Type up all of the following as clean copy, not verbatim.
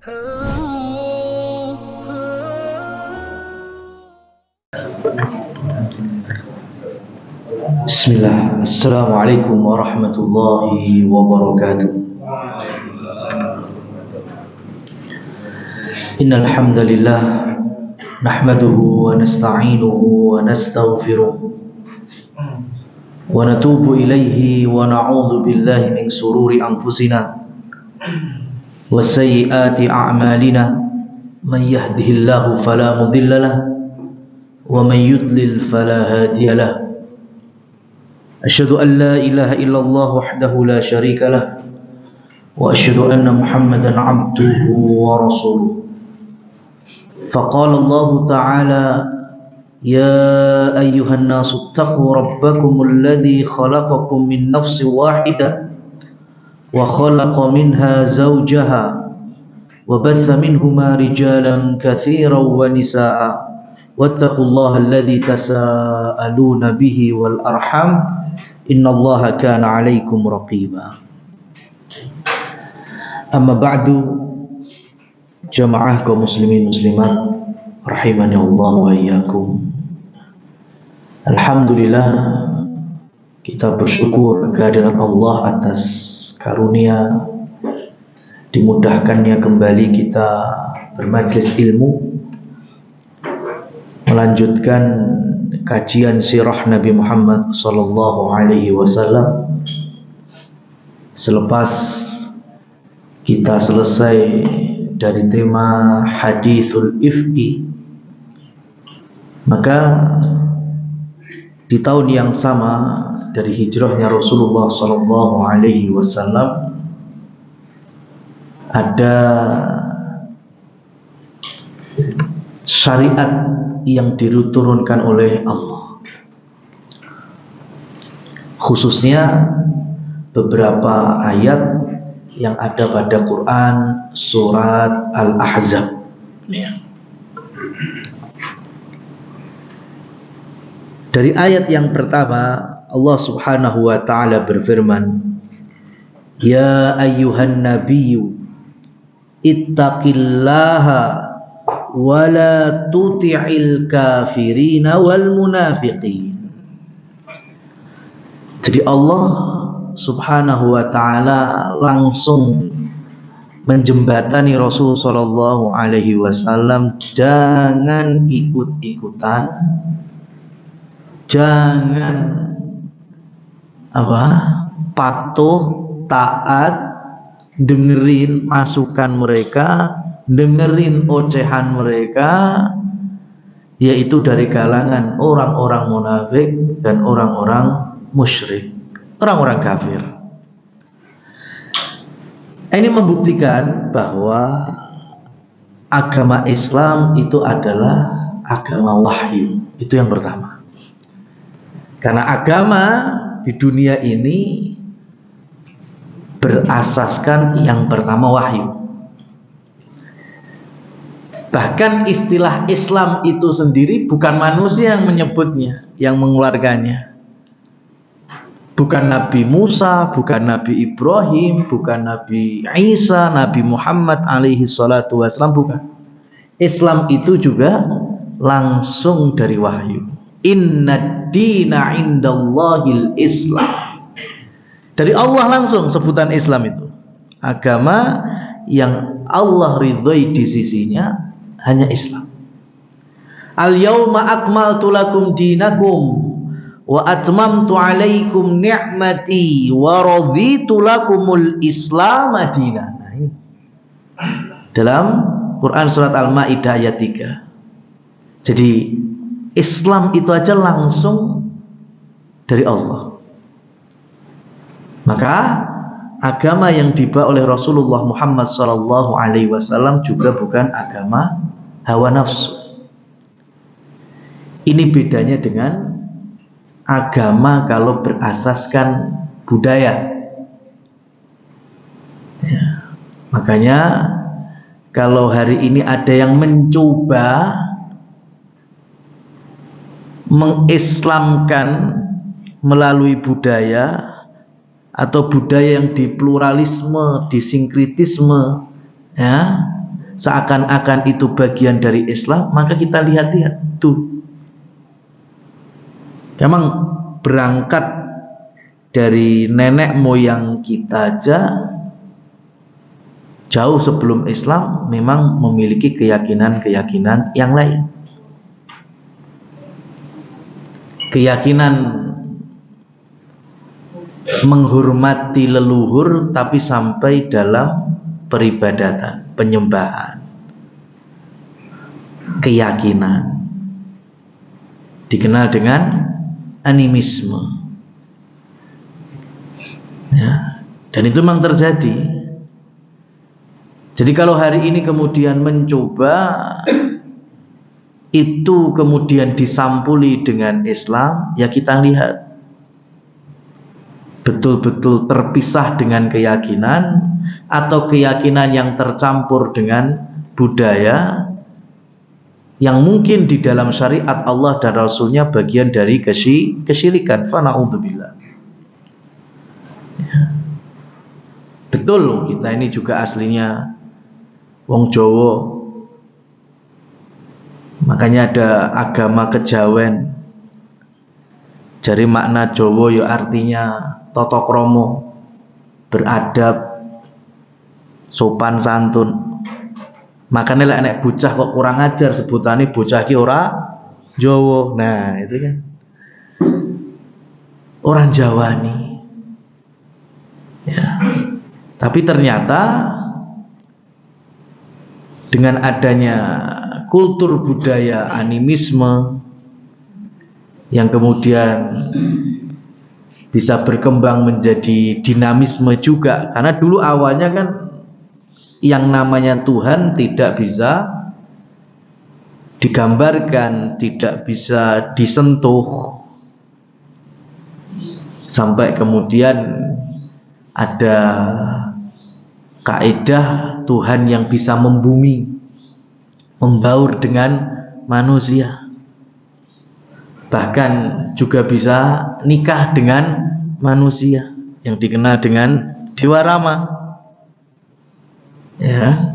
Bismillah. Assalamualaikum warahmatullahi wabarakatuh. Innal hamdalillah nahmaduhu wa nasta'inuhu wa nastaghfiruh wa natubu ilaihi wa na'udzu billahi min sururi anfusina wa sayyiati a'malina. Man yahdihillahu fala mudilla lahu wa man yudlil fala hadiya lahu. Asyhadu an la ilaha illallah wahdahu la syarika lah wa asyhadu anna Muhammadan 'abduhu wa rasuluh. Faqala Allah ta'ala ya ayyuhan nasu taqu rabbakumul ladzi khalaqakum min nafsin wahidah wa khalaqa minha zawjaha wa batha minhuma rijalan katsiran wa nisaa'a wattaqullaha alladzi tasaaluna bihi wal arham innallaha kana 'alaikum raqiba. Amma ba'du, jamaah kaum muslimin muslimat rahimani Allah wa iyyakum. Alhamdulillah, kita bersyukur kehadiran Allah atas karunia dimudahkannya kembali kita bermajlis ilmu, melanjutkan kajian sirah Nabi Muhammad sallallahu alaihi wasallam. Selepas kita selesai dari tema hadithul ifki, maka di tahun yang sama dari hijrahnya Rasulullah sallallahu alaihi wasallam ada syariat yang diturunkan oleh Allah, khususnya beberapa ayat yang ada pada Quran surat Al-Ahzab. Dari ayat yang pertama, Allah Subhanahu wa ta'ala berfirman, ya ayyuhan nabiyyu ittaqillaha wala tuti'il kafirina wal munafiqin. Jadi Allah Subhanahu wa ta'ala langsung menjembatani Rasul sallallahu alaihi wasallam, jangan ikut-ikutan, jangan patuh, taat, dengerin masukan mereka, dengerin ocehan mereka, yaitu dari kalangan orang-orang munafik dan orang-orang musyrik, orang-orang kafir. Ini membuktikan bahwa agama Islam itu adalah agama wahyu. Itu yang pertama. Karena agama di dunia ini berasaskan yang pertama wahyu. Bahkan istilah Islam itu sendiri bukan manusia yang menyebutnya, yang mengeluarkannya. Bukan Nabi Musa, bukan Nabi Ibrahim, bukan Nabi Isa, Nabi Muhammad alaihi salatu wassalam, bukan. Islam itu juga langsung dari wahyu. Innad dina indallahil Islam. Dari Allah langsung sebutan Islam itu. Agama yang Allah ridhoi di sisinya hanya Islam. Al-yawma akmaltu lakum dinakum wa atmamtu alaikum ni'mati wa raditu lakumul Islam dinan. Nah, ini dalam Quran surat Al-Maidah ayat 3. Jadi Islam itu aja langsung dari Allah. Maka agama yang dibawa oleh Rasulullah Muhammad sallallahu alaihi wasallam juga bukan agama hawa nafsu. Ini bedanya dengan agama kalau berasaskan budaya. Ya. Makanya kalau hari ini ada yang mencoba mengislamkan melalui budaya atau budaya yang dipluralisme, disinkritisme, ya, seakan-akan itu bagian dari Islam, maka kita lihat-lihat tuh. Memang berangkat dari nenek moyang kita aja jauh sebelum Islam memang memiliki keyakinan-keyakinan yang lain. Keyakinan menghormati leluhur tapi sampai dalam peribadatan, penyembahan. Keyakinan dikenal dengan animisme. Ya, dan itu memang terjadi. Jadi kalau hari ini kemudian mencoba itu kemudian disampuli dengan Islam, ya kita lihat betul-betul terpisah dengan keyakinan atau keyakinan yang tercampur dengan budaya yang mungkin di dalam syariat Allah dan Rasulnya bagian dari kesyirikan. Fana'udzubillah. Ya. Betul, kita ini juga aslinya wong Jawa. Makanya ada agama kejawen. Jadi makna Jawa ya artinya tata krama, beradab, sopan santun. Makanya lek nek bocah kok kurang ajar sebutane bocah ki ora Jawa. Nah, itu kan. Orang Jawa nih. Ya. Tapi ternyata dengan adanya kultur budaya animisme yang kemudian bisa berkembang menjadi dinamisme juga, karena dulu awalnya kan yang namanya Tuhan tidak bisa digambarkan, tidak bisa disentuh, sampai kemudian ada kaidah Tuhan yang bisa membumi, membaur dengan manusia, bahkan juga bisa nikah dengan manusia yang dikenal dengan Dewa Rama. Ya,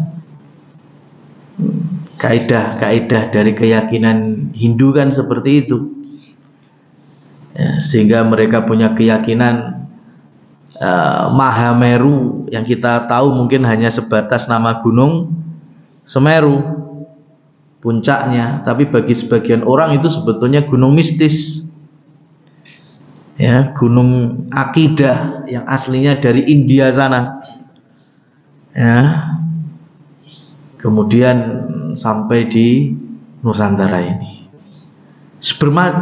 kaidah-kaidah dari keyakinan Hindu kan seperti itu. Ya, sehingga mereka punya keyakinan Mahameru yang kita tahu mungkin hanya sebatas nama Gunung Semeru puncaknya, tapi bagi sebagian orang itu sebetulnya gunung mistis, ya, gunung akidah yang aslinya dari India sana, ya, kemudian sampai di Nusantara ini.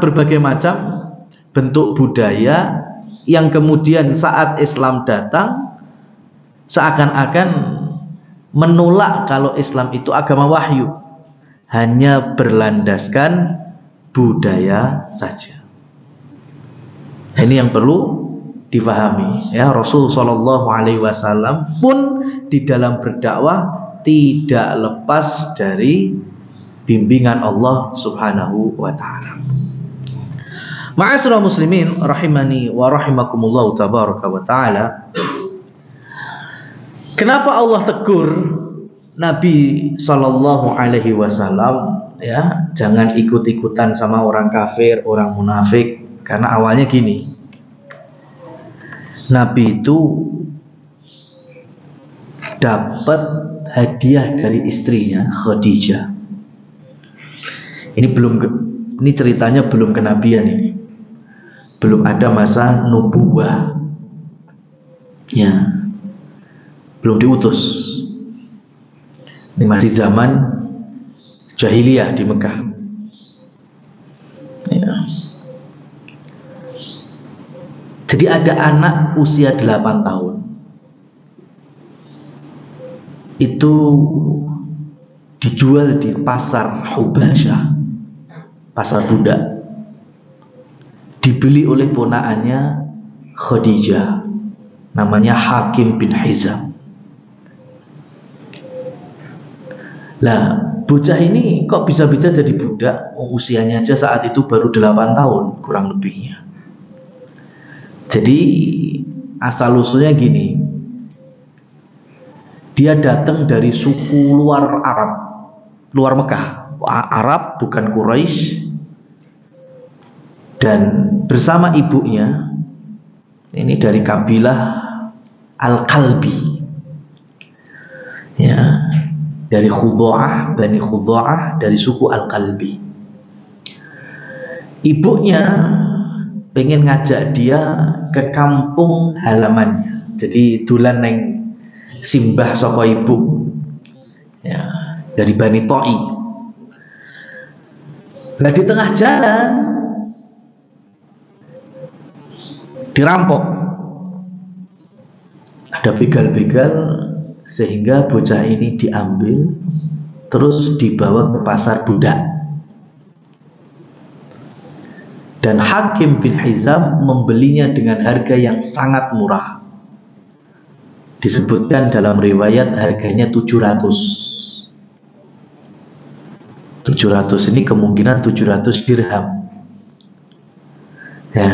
Berbagai macam bentuk budaya yang kemudian saat Islam datang seakan-akan menolak kalau Islam itu agama wahyu, hanya berlandaskan budaya saja. Ini yang perlu difahami, ya. Rasul Shallallahu Alaihi Wasallam pun di dalam berdakwah tidak lepas dari bimbingan Allah Subhanahu wa Ta'ala. Ma'asyiral muslimin rahimani wa rahimakumullah tabaraka wa ta'ala. Kenapa Allah tegur Nabi Sallallahu Alaihi Wasallam, ya, jangan ikut-ikutan sama orang kafir, orang munafik? Karena awalnya gini, Nabi itu dapat hadiah dari istrinya Khadijah. Ini ceritanya belum kenabian ini, belum ada masa nubuwah, ya, belum diutus. Ini masih zaman jahiliyah di Mekah, ya. Jadi ada anak usia 8 tahun itu dijual di pasar Hubasyah, pasar budak, dibeli oleh ponakannya Khadijah, namanya Hakim bin Hizam. Lah, bocah ini kok bisa-bisa jadi budak? Usianya aja saat itu baru 8 tahun kurang lebihnya. Jadi asal usulnya gini, Dia datang dari suku luar Arab, luar Mekah, Arab bukan Quraisy, dan bersama ibunya ini dari kabilah Al-Kalbi, ya, dari Khudha'ah, Bani Khudha'ah, dari suku Al-Kalbi. Ibunya pengen ngajak dia ke kampung halamannya, jadi dulan neng simbah saka ibu, ya, dari Bani Ta'i. Nah di tengah jalan dirampok, ada begal-begal, sehingga bocah ini diambil terus dibawa ke pasar budak. Dan Hakim bin Hizam membelinya dengan harga yang sangat murah. Disebutkan dalam riwayat harganya 700. 700 ini kemungkinan 700 dirham. Ya,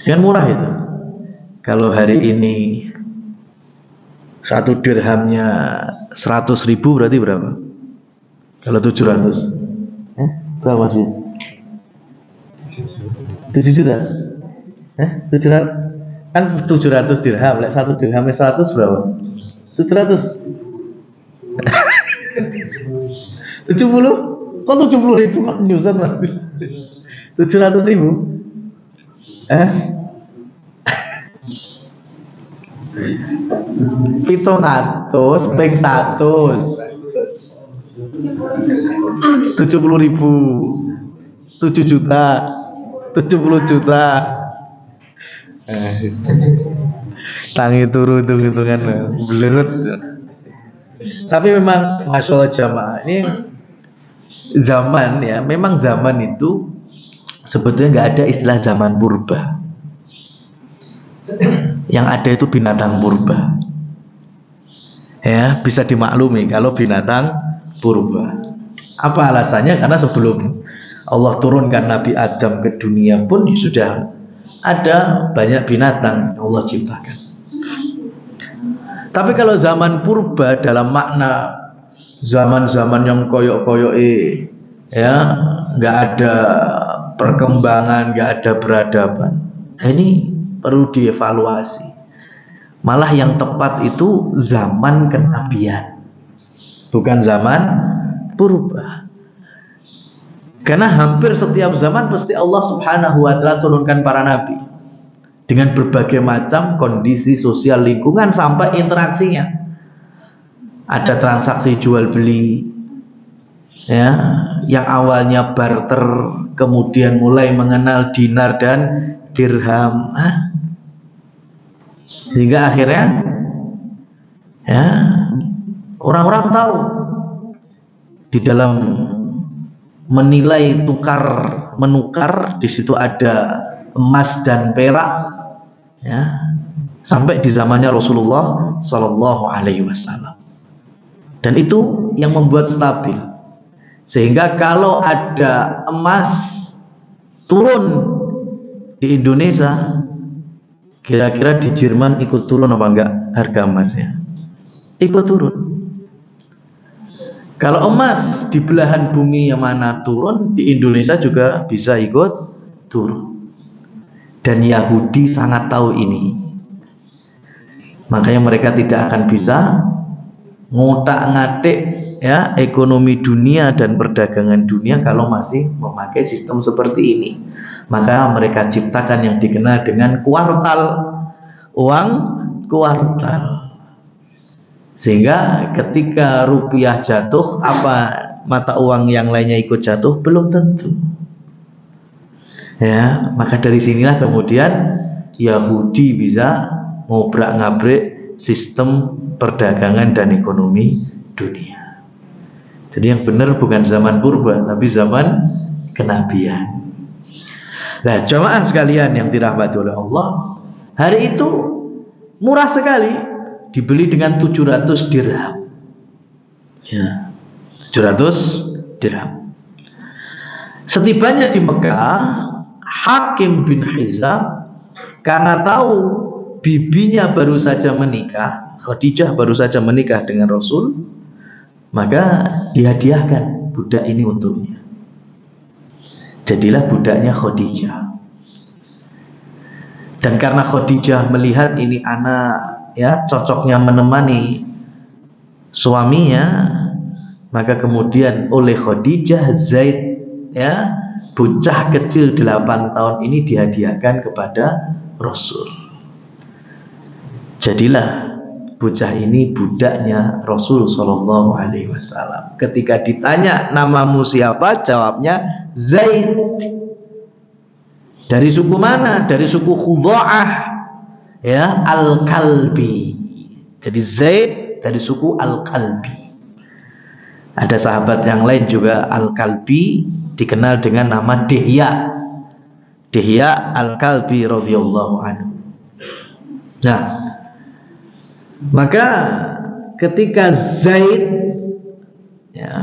kan murah itu. Kalau hari ini 1 dirhamnya 100.000 berarti berapa? Kalau 700, berapa sih? 7 juta? 700? Kan 700 dirham, 1 dirhamnya 100 berapa? 700? 70? Kok 70.000 kok nyusun? 700.000? Pitung atus ping 100 70.000, 7 juta, 70 juta. Tangi turu hitung-hitungan belerut. Tapi memang masalah jamaah ini zaman, ya, memang zaman itu sebetulnya nggak ada istilah zaman purba. Yang ada itu binatang purba. Ya, bisa dimaklumi kalau binatang purba. Apa alasannya? Karena sebelum Allah turunkan Nabi Adam ke dunia pun sudah ada banyak binatang yang Allah ciptakan. Tapi kalau zaman purba dalam makna zaman-zaman yang koyok-koyok, ya, nggak ada perkembangan, nggak ada peradaban, ini perlu dievaluasi. Malah yang tepat itu zaman kenabian, bukan zaman purba. Karena hampir setiap zaman pasti Allah Subhanahu wa ta'ala turunkan para nabi dengan berbagai macam kondisi sosial lingkungan sampai interaksinya. Ada transaksi jual beli, ya, yang awalnya barter kemudian mulai mengenal dinar dan dirham, sehingga akhirnya, ya, orang-orang tahu di dalam menilai menukar di situ ada emas dan perak, ya, sampai di zamannya Rasulullah Shallallahu Alaihi Wasallam. Dan itu yang membuat stabil, sehingga kalau ada emas turun di Indonesia, kira-kira di Jerman ikut turun apa enggak harga emasnya? Ikut turun. Kalau emas di belahan bumi yang mana turun, di Indonesia juga bisa ikut turun. Dan Yahudi sangat tahu ini. Makanya mereka tidak akan bisa ngotak-ngatik, ya, ekonomi dunia dan perdagangan dunia kalau masih memakai sistem seperti ini. Maka mereka ciptakan yang dikenal dengan kuartal, uang kuartal. Sehingga ketika rupiah jatuh, apa mata uang yang lainnya ikut jatuh? Belum tentu. Ya, maka dari sinilah kemudian Yahudi bisa ngobrak-ngabrik sistem perdagangan dan ekonomi dunia. Jadi yang benar bukan zaman purba, tapi zaman kenabian. Nah, jamaah sekalian yang dirahmati oleh Allah, hari itu murah sekali, dibeli dengan 700 dirham. Ya, 700 dirham. Setibanya di Mekah, Hakim bin Hizam karena tahu bibinya baru saja menikah, Khadijah baru saja menikah dengan Rasul, maka dihadiahkan budak ini untuknya. Jadilah budaknya Khadijah. Dan karena Khadijah melihat ini anak ya cocoknya menemani suaminya, maka kemudian oleh Khadijah Zaid ya bocah kecil 8 tahun ini dihadiahkan kepada Rasul. Jadilah bocah ini budaknya Rasul Shallallahu Alaihi Wasallam. Ketika ditanya namamu siapa, jawabnya Zaid. Dari suku mana? Dari suku Khudha'ah ya, Al-Kalbi. Jadi Zaid dari suku Al-Kalbi. Ada sahabat yang lain juga Al-Kalbi, dikenal dengan nama Dihya Al-Kalbi radhiyallahu anhu. Nah, maka ketika Zaid ya,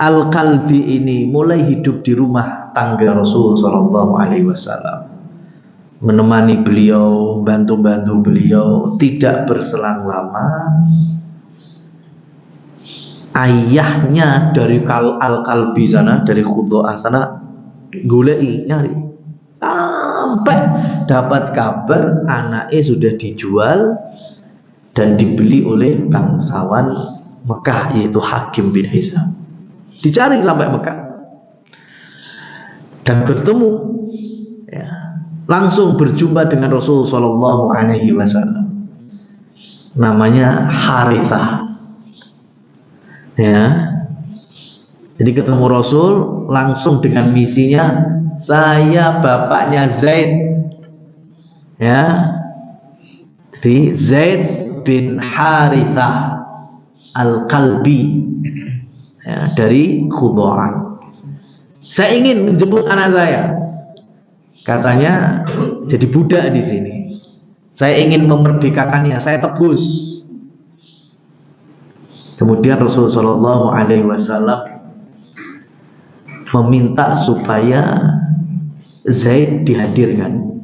Al-Kalbi ini mulai hidup di rumah tangga Rasul sallallahu alaihi wasallam, menemani beliau, bantu-bantu beliau, tidak berselang lama ayahnya dari Al-Kalbi sana, dari Khudha'ah sana goleki nyari sampai dapat kabar anaknya sudah dijual dan dibeli oleh bangsawan Mekah, yaitu Hakim bin Hizam. Dicari sampai Mekah dan bertemu ya, langsung berjumpa dengan Rasul sallallahu alaihi wasallam. Namanya Harithah. Ya, jadi ketemu Rasul langsung dengan misinya, saya bapaknya Zaid, ya, jadi Zaid bin Harithah Al-Kalbi ya, dari Khudha'ah. Saya ingin menjemput anak saya, katanya jadi budak di sini. Saya ingin memerdekakannya, saya tebus. Kemudian Rasulullah Shallallahu Alaihi Wasallam meminta supaya Zaid dihadirkan,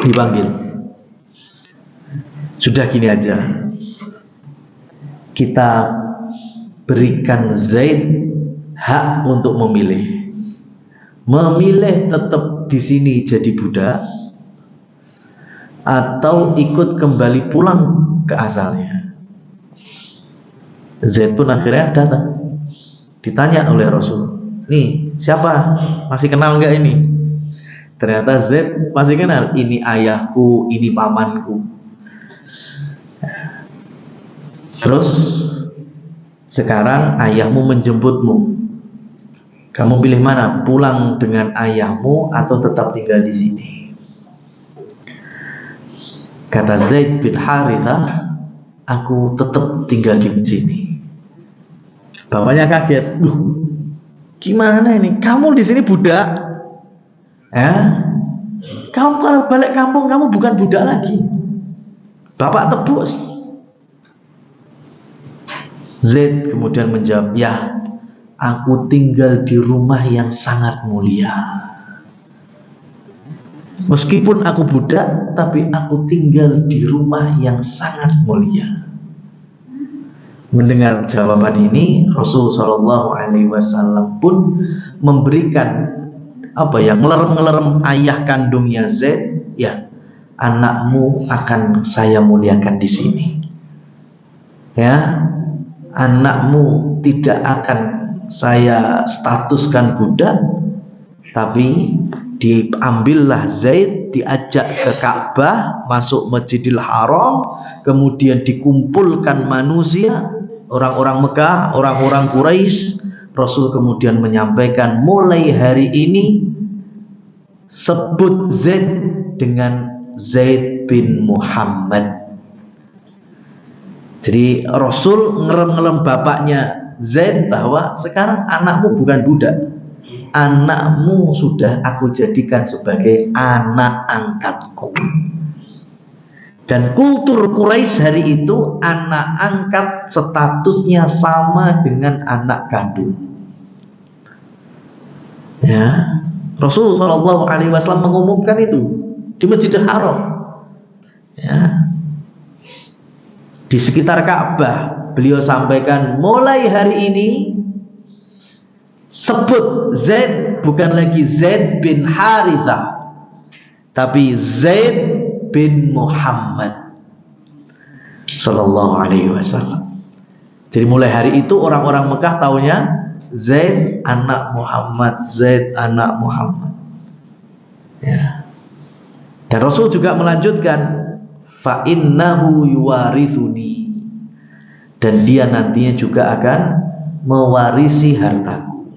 dipanggil. Sudah gini aja, kita berikan Zaid hak untuk memilih tetap di sini jadi budak atau ikut kembali pulang ke asalnya. Zaid pun akhirnya datang, ditanya oleh Rasul, nih siapa, masih kenal nggak ini? Ternyata Zaid masih kenal, ini ayahku, ini pamanku. Terus sekarang ayahmu menjemputmu, kamu pilih mana, pulang dengan ayahmu atau tetap tinggal di sini? Kata Zaid bin Harithah, aku tetap tinggal di sini. Bapaknya kaget, gimana ini? Kamu di sini budak, ya? Kamu kalau balik kampung kamu bukan budak lagi. Bapak tebus. Zaid kemudian menjawab, ya, aku tinggal di rumah yang sangat mulia. Meskipun aku budak, tapi aku tinggal di rumah yang sangat mulia. Mendengar jawaban ini, Rasul Shallallahu Alaihi Wasallam pun memberikan ngelerem-ngelerem ayah kandungnya Zaid, ya, anakmu akan saya muliakan di sini. Ya, anakmu tidak akan saya statuskan budak, tapi diambillah Zaid, diajak ke Ka'bah, masuk Masjidil Haram, kemudian dikumpulkan manusia, orang-orang Mekah, orang-orang Quraisy. Rasul kemudian menyampaikan, mulai hari ini sebut Zaid dengan Zaid bin Muhammad. Jadi Rasul ngerem-ngerem bapaknya Zaid bahwa sekarang anakmu bukan budak, anakmu sudah aku jadikan sebagai anak angkatku. Dan kultur Quraisy hari itu anak angkat statusnya sama dengan anak kandung. Ya, Rasul Shallallahu Alaihi Wasallam mengumumkan itu di Masjidil Haram. Ya. di sekitar Ka'bah. Beliau sampaikan, mulai hari ini sebut Zaid bukan lagi Zaid bin Harithah, tapi Zaid bin Muhammad sallallahu alaihi wasallam. Jadi mulai hari itu orang-orang Mekah taunya Zaid anak Muhammad, Zaid anak Muhammad. Ya. Dan Rasul juga melanjutkan, fa innahu yuwarithuni, dan dia nantinya juga akan mewarisi hartaku.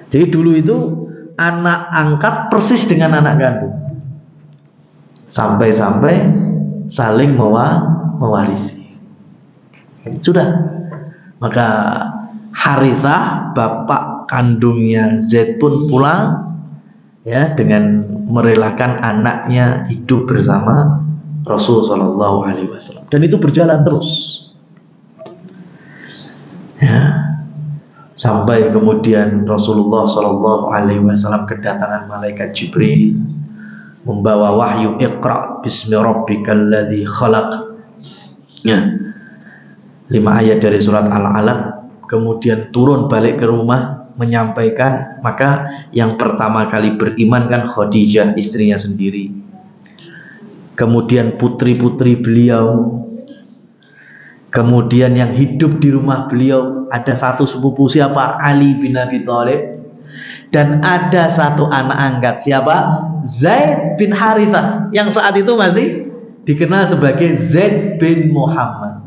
Jadi dulu itu anak angkat persis dengan anak kandung, sampai-sampai saling mewarisi. Sudah. Maka Harithah, bapak kandungnya Zaid pun pulang, ya, dengan merelakan anaknya hidup bersama Rasul Shallallahu Alaihi Wasallam. Dan itu berjalan terus, ya, sampai kemudian Rasulullah Shallallahu Alaihi Wasallam kedatangan malaikat Jibril membawa wahyu, Iqra bismi rabbikal ladzi khalaq, ya, 5 ayat dari surat Al-Alaq. Kemudian turun balik ke rumah menyampaikan, maka yang pertama kali beriman kan Khadijah, istrinya sendiri. Kemudian putri-putri beliau. Kemudian yang hidup di rumah beliau ada satu sepupu, siapa? Ali bin Abi Thalib. Dan ada satu anak angkat, siapa? Zaid bin Harithah, yang saat itu masih dikenal sebagai Zaid bin Muhammad.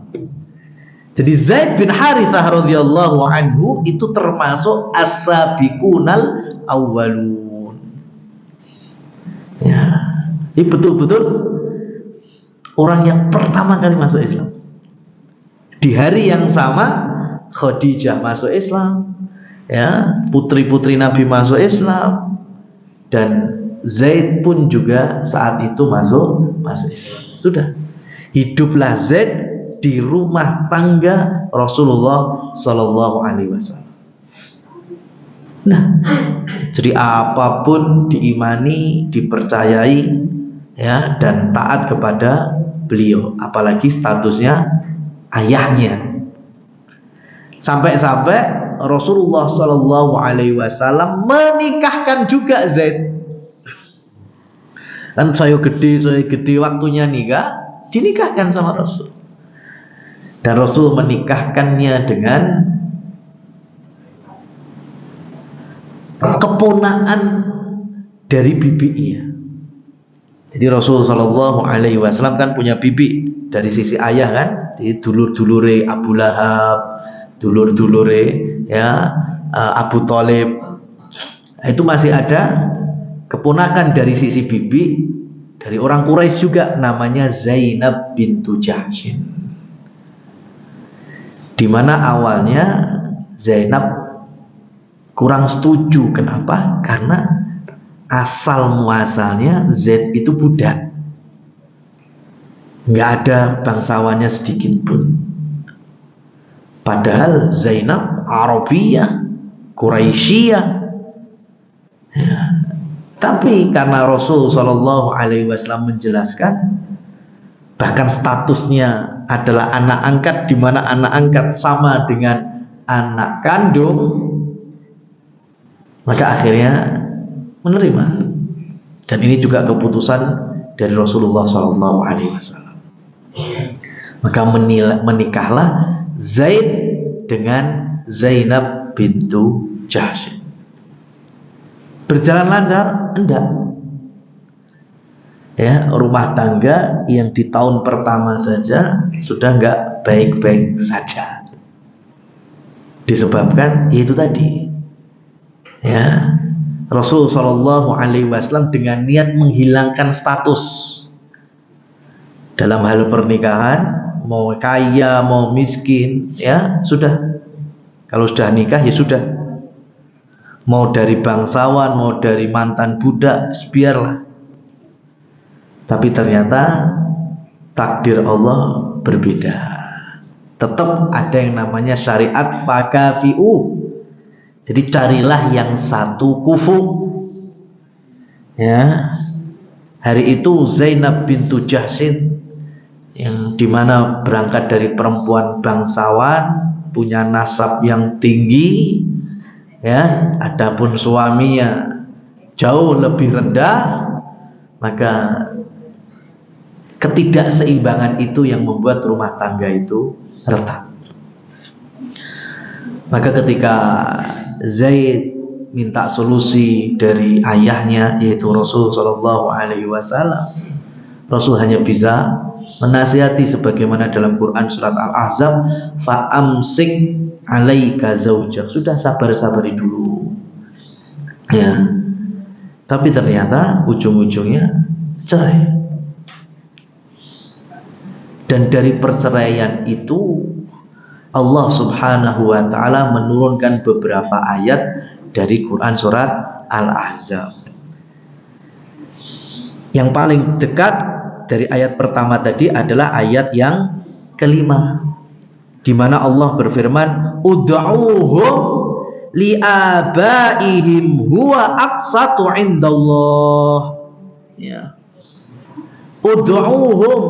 Jadi Zaid bin Harithah radhiyallahu anhu itu termasuk as-sabiqunal awwalun. Ya, ini betul-betul orang yang pertama kali masuk Islam. Di hari yang sama Khadijah masuk Islam, ya, putri-putri Nabi masuk Islam, dan Zaid pun juga saat itu masuk Islam. Sudah, hiduplah Zaid di rumah tangga Rasulullah Sallallahu Alaihi Wasallam. Nah, jadi apapun diimani, dipercayai, ya, dan taat kepada beliau, apalagi statusnya ayahnya. Sampai-sampai Rasulullah Sallallahu Alaihi Wasallam menikahkan juga Zaid. Kan saya gede waktunya nikah, dinikahkan sama Rasul. Dan Rasul menikahkannya dengan keponaan dari bibinya. Jadi Rasul Shallallahu Alaihi Wasallam kan punya bibi dari sisi ayah kan, di dulur-dulure Abu Lahab, dulur-dulure, ya, Abu Thalib. Itu masih ada keponakan dari sisi bibi dari orang Quraisy juga, namanya Zainab bintu Jahsyin. Di mana awalnya Zainab kurang setuju. Kenapa? Karena asal muasalnya Zaid itu budak, nggak ada bangsawannya sedikit pun. Padahal Zainab Arabiyah, Quraisyiyah, ya. Tapi karena Rasul Shallallahu Alaihi Wasallam menjelaskan, bahkan statusnya adalah anak angkat, di mana anak angkat sama dengan anak kandung, maka akhirnya menerima. Dan ini juga keputusan dari Rasulullah Sallallahu Alaihi Wasallam. Maka menikahlah Zaid dengan Zainab bintu Jahsy. Berjalan lancar? Enggak. Ya, rumah tangga yang di tahun pertama saja sudah nggak baik-baik saja, disebabkan itu tadi, ya, Rasul Shallallahu Alaihi Wasallam dengan niat menghilangkan status dalam hal pernikahan, mau kaya mau miskin, ya sudah, kalau sudah nikah ya sudah, mau dari bangsawan mau dari mantan budak, biarlah. Tapi ternyata takdir Allah berbeda. Tetap ada yang namanya syariat fakafi'u. Jadi carilah yang satu kufu. Ya. Hari itu Zainab bintu Jahsy yang dimana berangkat dari perempuan bangsawan, punya nasab yang tinggi, ya, adapun suaminya jauh lebih rendah, maka ketidakseimbangan itu yang membuat rumah tangga itu retak. Maka ketika Zaid minta solusi dari ayahnya yaitu Rasul Shallallahu Alaihi Wasallam, Rasul hanya bisa menasihati sebagaimana dalam Quran surat Al-Ahzab, fa'amsik alaika zaujak, sudah sabar-sabari dulu, ya. Tapi ternyata ujung-ujungnya cerai. Dan dari perceraian itu Allah Subhanahu wa ta'ala menurunkan beberapa ayat dari Quran surat Al-Ahzab. Yang paling dekat dari ayat pertama tadi adalah ayat yang kelima, di mana Allah berfirman, ud'uuhum li'abaihim huwa aqsatu indallah. Ya. Ud'uuhum,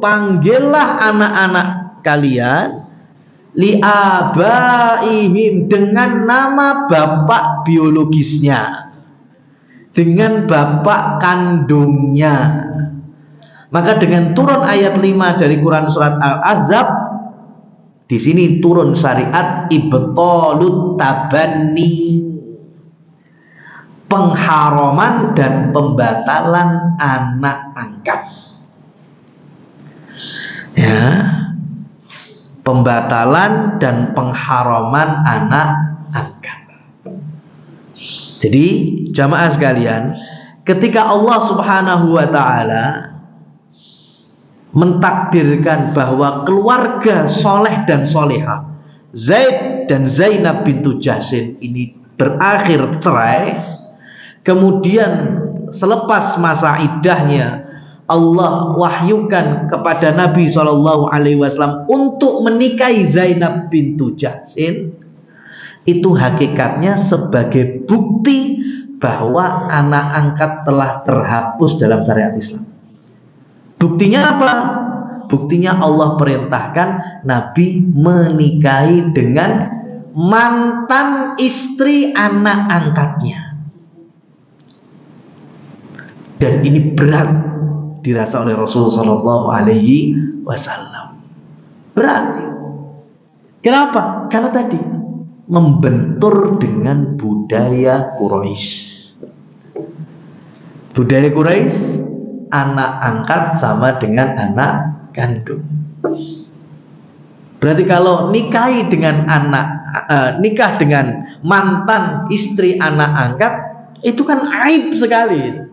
panggillah anak-anak kalian, li'abaihim, dengan nama bapak biologisnya, dengan bapak kandungnya. Maka dengan turun ayat 5 dari Quran surat Al-Ahzab, di sini turun syariat ibtalut tabanni, pengharaman dan pembatalan anak angkat. Ya, pembatalan dan pengharaman anak angkat. Jadi jamaah sekalian, ketika Allah Subhanahu wa ta'ala mentakdirkan bahwa keluarga soleh dan solehah Zaid dan Zainab bintu Jahsin ini berakhir cerai, kemudian selepas masa iddahnya Allah wahyukan kepada Nabi SAW untuk menikahi Zainab bintu Jahsin, itu hakikatnya sebagai bukti bahwa anak angkat telah terhapus dalam syariat Islam. Buktinya apa? Buktinya Allah perintahkan Nabi menikahi dengan mantan istri anak angkatnya. Dan ini berat dirasa oleh Rasulullah Shallallahu Alaihi Wasallam. Berat. Kenapa? Karena tadi membentur dengan budaya Quraisy. Budaya Quraisy, anak angkat sama dengan anak kandung. Berarti kalau nikahi dengan nikah dengan mantan istri anak angkat, itu kan aib sekali.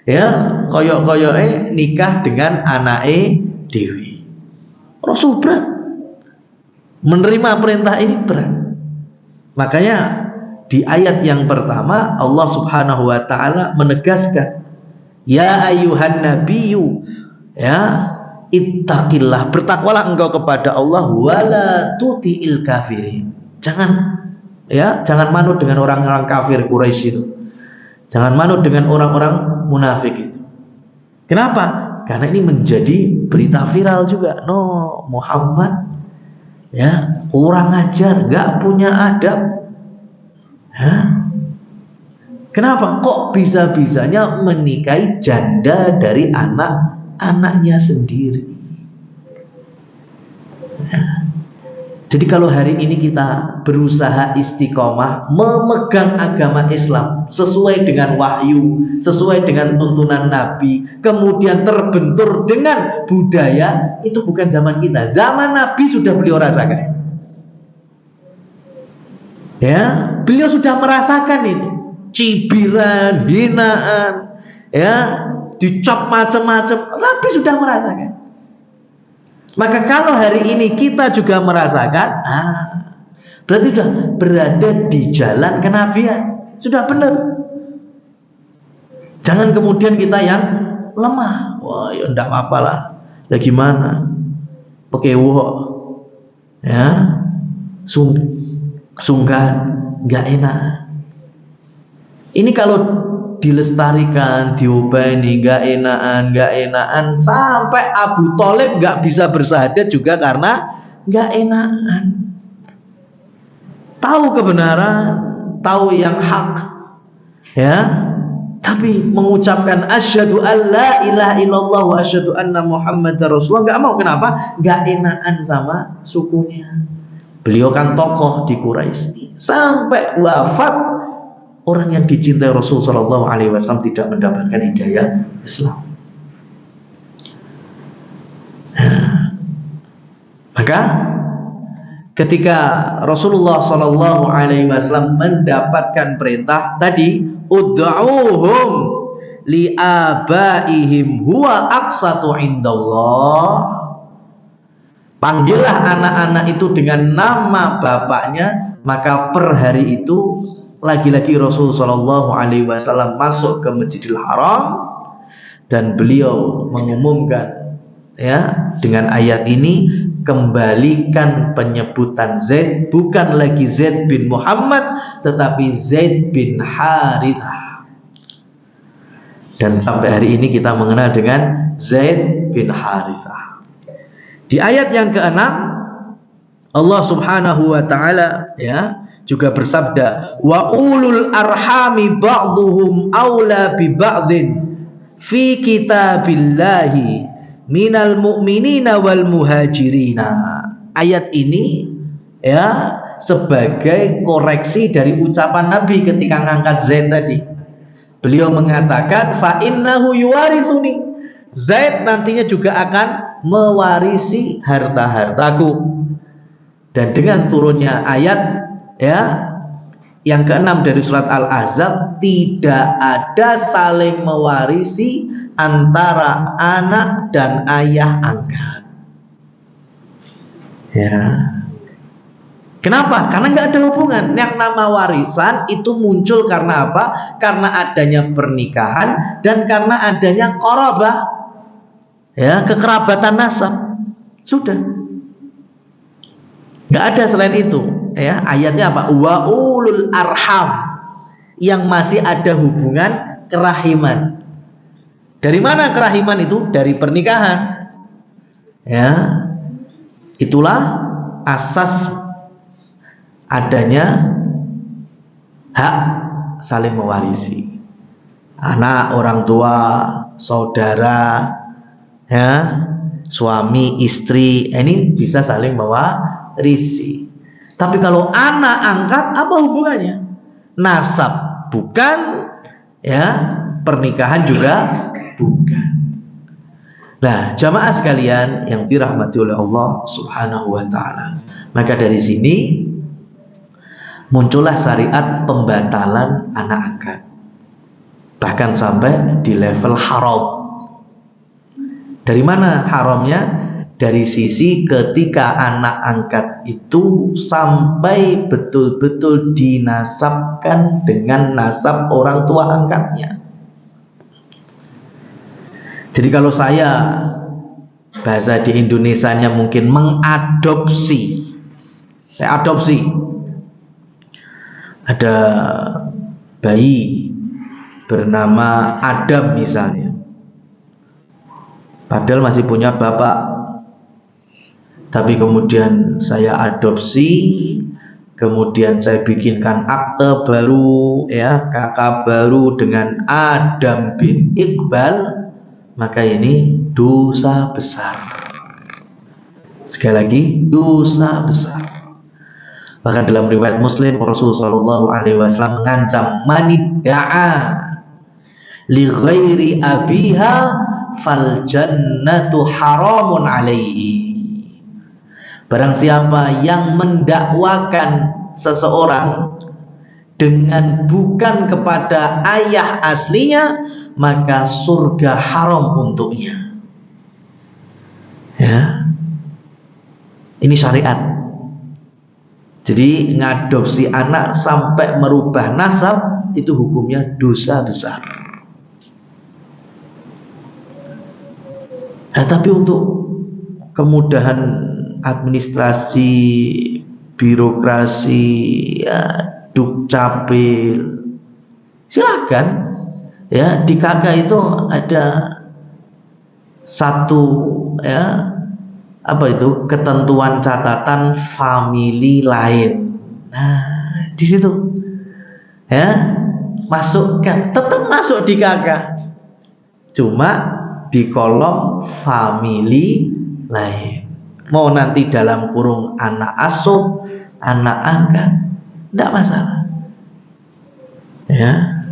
Ya, koyok-koyoknya nikah dengan anake dewi. Rasul berat menerima perintah ini, berat. Makanya di ayat yang pertama Allah Subhanahu wa ta'ala menegaskan, ya ayuhan nabiyyu, ya, ittaqillah, bertakwalah engkau kepada Allah, wala tuti'il kafirin. Jangan manut dengan orang-orang kafir Quraisy itu. Jangan manut dengan orang-orang munafik itu. Kenapa? Karena ini menjadi berita viral juga. No, Muhammad, ya, kurang ajar, gak punya adab. Kenapa? Kok bisa-bisanya menikahi janda dari anak-anaknya sendiri? Jadi kalau hari ini kita berusaha istiqomah memegang agama Islam sesuai dengan wahyu, sesuai dengan tuntunan Nabi, kemudian terbentur dengan budaya, itu bukan zaman kita. Zaman Nabi sudah beliau rasakan. Ya, beliau sudah merasakan itu. Cibiran, hinaan, ya, dicap macam-macam, Nabi sudah merasakan. Maka kalau hari ini kita juga merasakan, berarti sudah berada di jalan kenabian, sudah benar. Jangan kemudian kita yang lemah. Wah, ya enggak apa-apa lah. Ya gimana? Pekewo, ya, sungkan, enggak enak. Ini kalau dilestarikan, diobani, nggak enakan, sampai Abu Thalib nggak bisa bersyahadat juga karena nggak enakan. Tahu kebenaran, tahu yang hak, ya, tapi mengucapkan asyhadu an la ilaha illallah wa asyhadu anna muhammadar rasulullah nggak mau. Kenapa? Nggak enakan sama sukunya. Beliau kan tokoh di Quraisy, sampai wafat orang yang dicintai Rasul Shallallahu Alaihi Wasallam tidak mendapatkan hidayah Islam. Maka ketika Rasulullah Shallallahu Alaihi Wasallam mendapatkan perintah tadi, ud'uhum li abaihim huwa aqsatu indallah, panggillah anak-anak itu dengan nama bapaknya. Maka per hari itu lagi-lagi Rasul Shallallahu Alaihi Wasallam masuk ke Masjidil Haram dan beliau mengumumkan, ya, dengan ayat ini, kembalikan penyebutan Zaid, bukan lagi Zaid bin Muhammad tetapi Zaid bin Harithah. Dan sampai hari ini kita mengenal dengan Zaid bin Harithah. Di ayat yang ke-6 Allah Subhanahu wa taala, ya, juga bersabda, wa ulul arhami ba'dhuhum aula bi ba'dhin fi kitabillahi minal mu'minina wal muhajirina. Ayat ini, ya, sebagai koreksi dari ucapan Nabi ketika ngangkat Zaid tadi. Beliau mengatakan fa innahu yuwarithuni, Zaid nantinya juga akan mewarisi harta-hartaku. Dan dengan turunnya ayat, ya, yang ke-6 dari surat Al-Ahzab, tidak ada saling mewarisi antara anak dan ayah angkat. Ya. Kenapa? Karena nggak ada hubungan. Yang nama warisan itu muncul karena apa? Karena adanya pernikahan dan karena adanya qarabah, ya, kekerabatan nasab. Sudah. Nggak ada selain itu, ya. Ayatnya apa? Wa ulul arham, yang masih ada hubungan kerahiman. Dari mana kerahiman itu? Dari pernikahan, ya. Itulah asas adanya hak saling mewarisi. Anak, orang tua, saudara, ya, suami, istri, ini bisa saling mewarisi. Tapi kalau anak angkat, apa hubungannya? Nasab bukan, ya, pernikahan juga bukan. Nah, jamaah sekalian yang dirahmati oleh Allah Subhanahu wa taala, maka dari sini muncullah syariat pembatalan anak angkat, bahkan sampai di level haram. Dari mana haramnya? Dari sisi ketika anak angkat itu sampai betul-betul dinasabkan dengan nasab orang tua angkatnya. Jadi kalau saya, bahasa di Indonesianya mungkin mengadopsi, saya adopsi, ada bayi bernama Adam misalnya, padahal masih punya bapak, tapi kemudian saya adopsi, kemudian saya bikinkan akte baru, ya, kakak baru dengan Adam bin Iqbal, maka ini dosa besar. Sekali lagi, dosa besar. Bahkan dalam riwayat Muslim, Rasulullah Shallallahu Alaihi Wasallam mengancam manidda'a li ghairi abiha fal jannatu haramun alaihi. Barang siapa yang mendakwakan seseorang dengan bukan kepada ayah aslinya, maka surga haram untuknya. Ya, ini syariat. Jadi ngadopsi anak sampai merubah nasab itu hukumnya dosa besar. Nah, tapi untuk kemudahan administrasi, birokrasi, ya, dukcapil, silakan. Ya, di kakak itu ada satu, ya, apa itu, ketentuan catatan famili lain. Nah, di situ ya masukkan, tetap masuk di kakak, cuma di kolom famili lain. Mau nanti dalam kurung anak asuh, anak angkat, tidak masalah. Ya,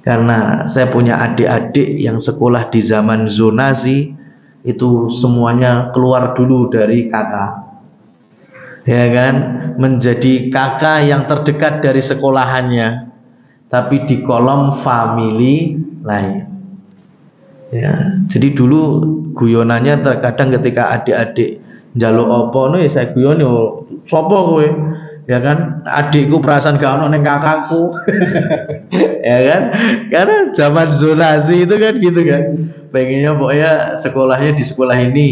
karena saya punya adik-adik yang sekolah di zaman zonasi, itu semuanya keluar dulu dari kakak, ya kan, menjadi kakak yang terdekat dari sekolahannya, tapi di kolom famili lain. Ya, jadi dulu guyonannya terkadang ketika adik-adik njaluk opo no ya saya guyon yo sopo kowe, ya kan, adikku perasaan gak ono ning kakakku. Ya kan, karena zaman zonasi itu kan gitu kan, pengennya pokoknya sekolahnya di sekolah ini,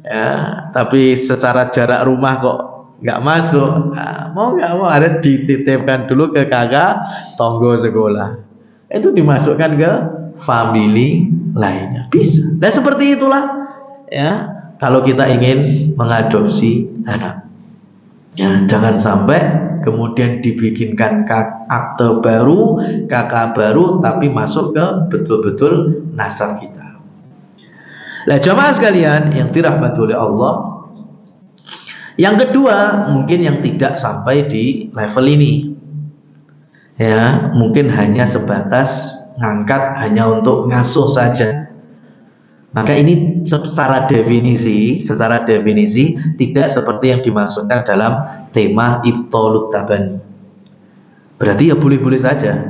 ya, tapi secara jarak rumah kok nggak masuk. Nah, mau nggak mau ada dititipkan dulu ke kakak tonggo sekolah, itu dimasukkan ke family lainnya, bisa. Dan seperti itulah, ya, kalau kita ingin mengadopsi anak, ya, jangan sampai kemudian dibikinkan akte baru, kakak baru, tapi masuk ke betul-betul nasab kita. Nah, jamaah sekalian yang dirahmati oleh Allah, yang kedua mungkin yang tidak sampai di level ini, ya, mungkin hanya sebatas ngangkat, hanya untuk ngasuh saja. Maka ini secara definisi tidak seperti yang dimaksudkan dalam tema Ibtolut Tabani. Berarti ya boleh-boleh saja.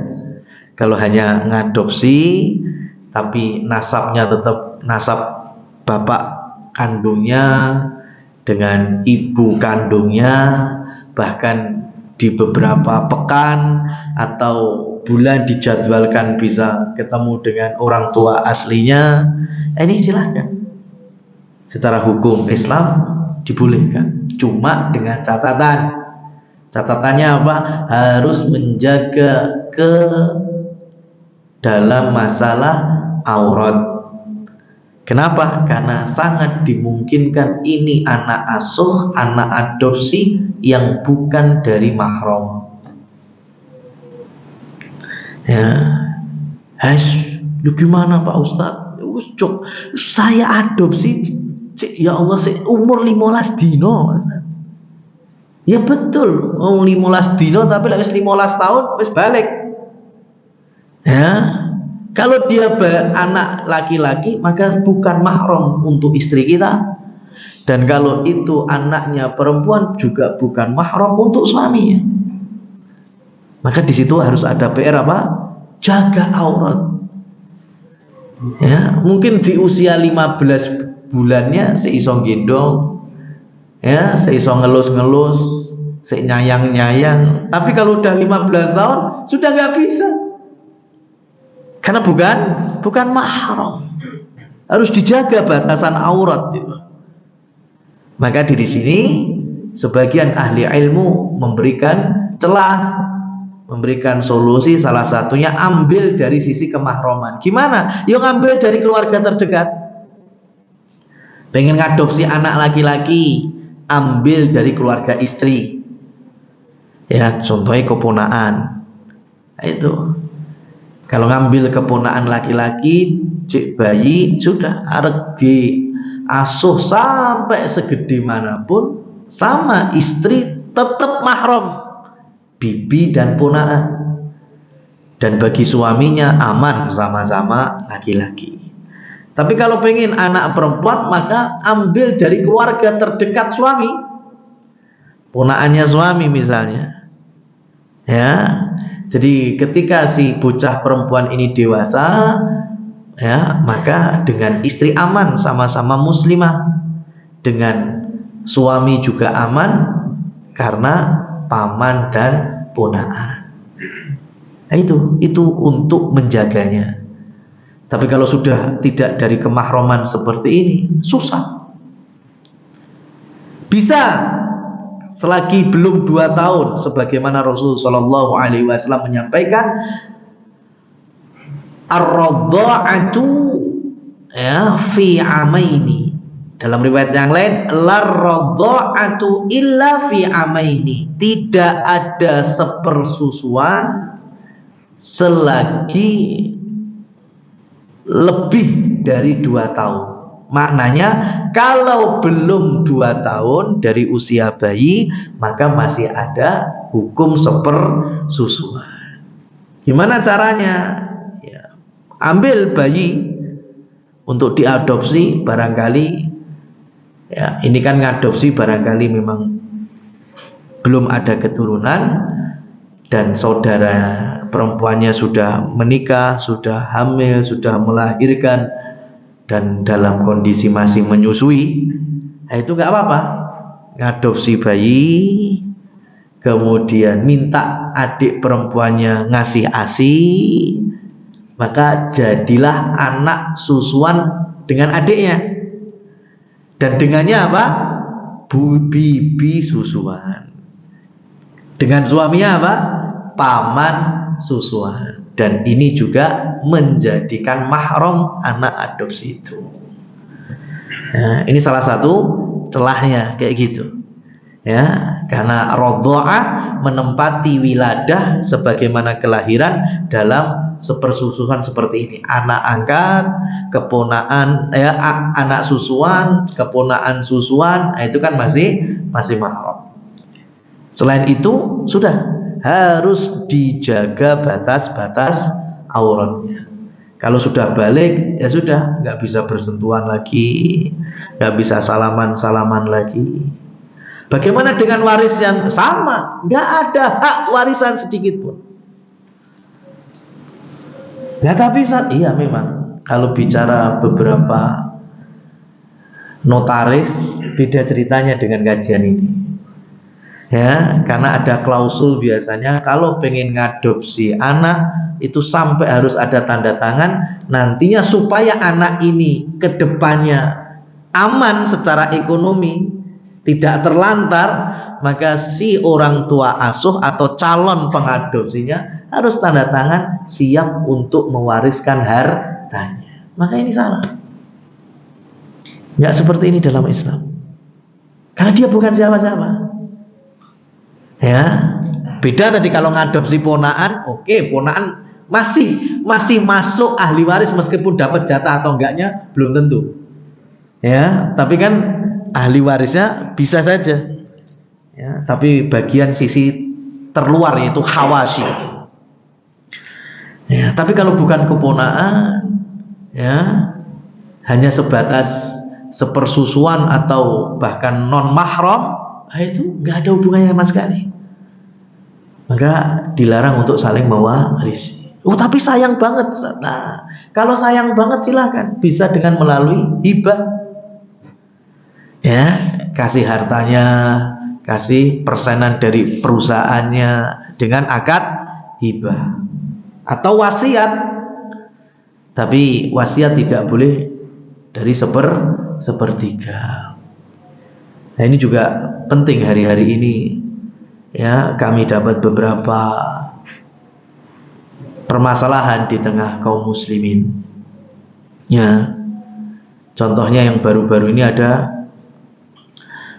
Kalau hanya ngadopsi tapi nasabnya tetap nasab bapak kandungnya dengan ibu kandungnya, bahkan di beberapa pekan atau bulan dijadwalkan bisa ketemu dengan orang tua aslinya, ini silahkan. Secara hukum Islam dibolehkan, cuma dengan catatan. Catatannya apa? Harus menjaga ke dalam masalah aurat. Kenapa? Karena sangat dimungkinkan ini anak asuh, anak adopsi yang bukan dari mahram. Ya, lu gimana Pak Ustadz? Cok, saya adopsi, ya Allah, umur 15 dino. Ya betul, 15 dino, tapi lagi 15 tahun wis balik. Ya, kalau dia anak laki-laki maka bukan mahram untuk istri kita, dan kalau itu anaknya perempuan juga bukan mahram untuk suaminya. Maka di situ harus ada PR apa? Jaga aurat. Ya, mungkin di usia 15 bulannya seiso gendong, ya, seiso ngelus-ngelus, nyayang-nyayang. Tapi kalau udah 15 tahun sudah nggak bisa, karena bukan mahram. Harus dijaga batasan aurat itu. Maka di sini sebagian ahli ilmu memberikan celah, memberikan solusi, salah satunya ambil dari sisi kemahroman. Gimana? Yuk ambil dari keluarga terdekat. Pengen ngadopsi anak laki-laki, ambil dari keluarga istri. Ya, contohnya keponaan. Nah, itu. Kalau ngambil keponaan laki-laki, cek bayi, sudah arep diasuh sampai segede manapun, sama istri tetap mahram, bibi dan ponaan. Dan bagi suaminya aman, sama-sama laki-laki. Tapi kalau pengen anak perempuan, maka ambil dari keluarga terdekat suami, ponaannya suami misalnya. Ya, jadi ketika si bocah perempuan ini dewasa, ya, maka dengan istri aman, sama-sama muslimah, dengan suami juga aman karena paman dan ponaan. Nah, itu untuk menjaganya. Tapi kalau sudah tidak dari kemahroman seperti ini, susah. Bisa selagi belum 2 tahun, sebagaimana Rasul Shallallahu Alaihi Wasallam menyampaikan, ar-radha'atu ya fi amaini. Dalam riwayat yang lain, lar-radha'atu illa fi amaini. Tidak ada sepersusuan selagi lebih dari 2 tahun. Maknanya kalau belum 2 tahun dari usia bayi, maka masih ada hukum sepersusuan. Gimana caranya? Ya, ambil bayi untuk diadopsi, barangkali ya ini kan ngadopsi barangkali memang belum ada keturunan dan saudara perempuannya sudah menikah, sudah hamil, sudah melahirkan dan dalam kondisi masih menyusui, nah itu nggak apa-apa, ngadopsi bayi, kemudian minta adik perempuannya ngasih ASI, maka jadilah anak susuan dengan adiknya. Dan dengannya apa? Bibi susuan. Dengan suaminya apa? Paman susuan. Dan ini juga menjadikan mahram anak adopsi itu. Nah, ini salah satu celahnya kayak gitu. Ya, karena radha'ah menempati wiladah sebagaimana kelahiran dalam sepersusuan seperti ini. Anak angkat, keponaan ya, anak susuan, keponaan susuan, nah itu kan masih mahram. Selain itu sudah harus dijaga batas-batas auratnya. Kalau sudah balik ya sudah, nggak bisa bersentuhan lagi, nggak bisa salaman lagi. Bagaimana dengan warisnya? Sama, nggak ada hak warisan sedikit pun. Ya tapi iya memang kalau bicara beberapa notaris beda ceritanya dengan kajian ini. Ya, karena ada klausul biasanya kalau pengen ngadopsi anak itu sampai harus ada tanda tangan nantinya supaya anak ini kedepannya aman secara ekonomi, tidak terlantar, maka si orang tua asuh atau calon pengadopsinya harus tanda tangan siap untuk mewariskan hartanya. Maka ini salah. Nggak seperti ini dalam Islam. Karena dia bukan siapa-siapa. Ya, beda tadi kalau ngadopsi ponaan, oke, ponaan masih masuk ahli waris meskipun dapat jatah atau enggaknya belum tentu. Ya, tapi kan ahli warisnya bisa saja. Ya, tapi bagian sisi terluar yaitu khawasi. Ya, tapi kalau bukan keponaan, ya hanya sebatas sepersusuan atau bahkan non mahram, itu nggak ada hubungannya sama sekali. Maka dilarang untuk saling mewarisi. Oh tapi sayang banget. Nah, kalau sayang banget silakan, bisa dengan melalui hibah. Ya, kasih hartanya, kasih persenan dari perusahaannya dengan akad hibah atau wasiat. Tapi wasiat tidak boleh dari sepertiga. Nah ini juga penting hari-hari ini. Ya, kami dapat beberapa permasalahan di tengah kaum muslimin. Ya, contohnya yang baru-baru ini ada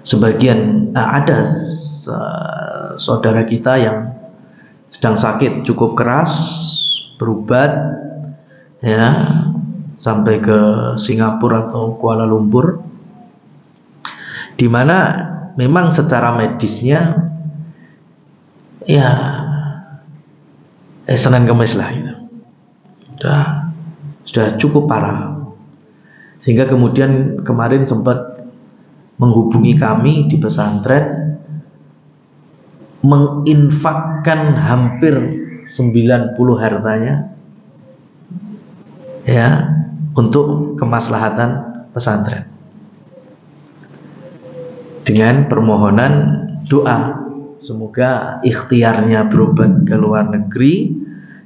sebagian ada saudara kita yang sedang sakit cukup keras, berobat ya sampai ke Singapura atau Kuala Lumpur, di mana memang secara medisnya ya Senin Kemis lah itu sudah cukup parah, sehingga kemudian kemarin sempat menghubungi kami di pesantren, menginfakkan hampir 90 hartanya ya untuk kemaslahatan pesantren dengan permohonan doa semoga ikhtiarnya berobat ke luar negeri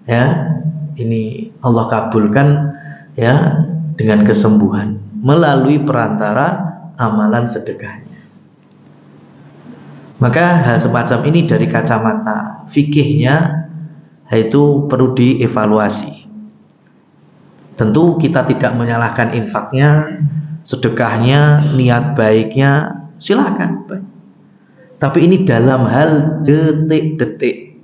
ya ini Allah kabulkan ya dengan kesembuhan melalui perantara amalan sedekahnya. Maka hal semacam ini dari kacamata fikihnya itu perlu dievaluasi Tentu kita tidak menyalahkan infaknya, sedekahnya, niat baiknya, silakan. Tapi ini dalam hal detik-detik.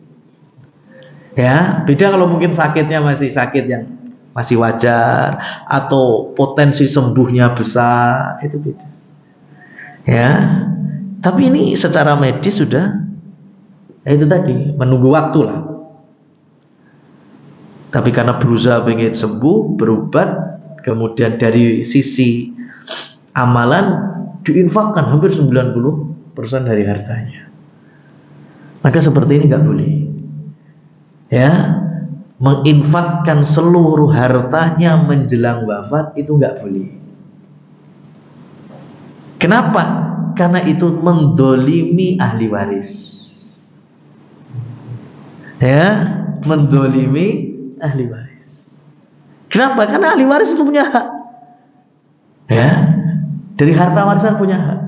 Ya, beda kalau mungkin sakitnya masih sakit yang masih wajar atau potensi sembuhnya besar, itu beda. Ya. Tapi ini secara medis sudah itu tadi menunggu waktu lah. Tapi karena berusaha pengen sembuh, berobat, kemudian dari sisi amalan diinfakkan hampir 90% dari hartanya. Maka seperti ini nggak boleh. Ya, menginfakkan seluruh hartanya menjelang wafat itu nggak boleh. Kenapa? Karena itu mendolimi ahli waris. Ya, mendolimi ahli waris. Kenapa? Karena ahli waris itu punya hak. Ya, dari harta warisan punya hak.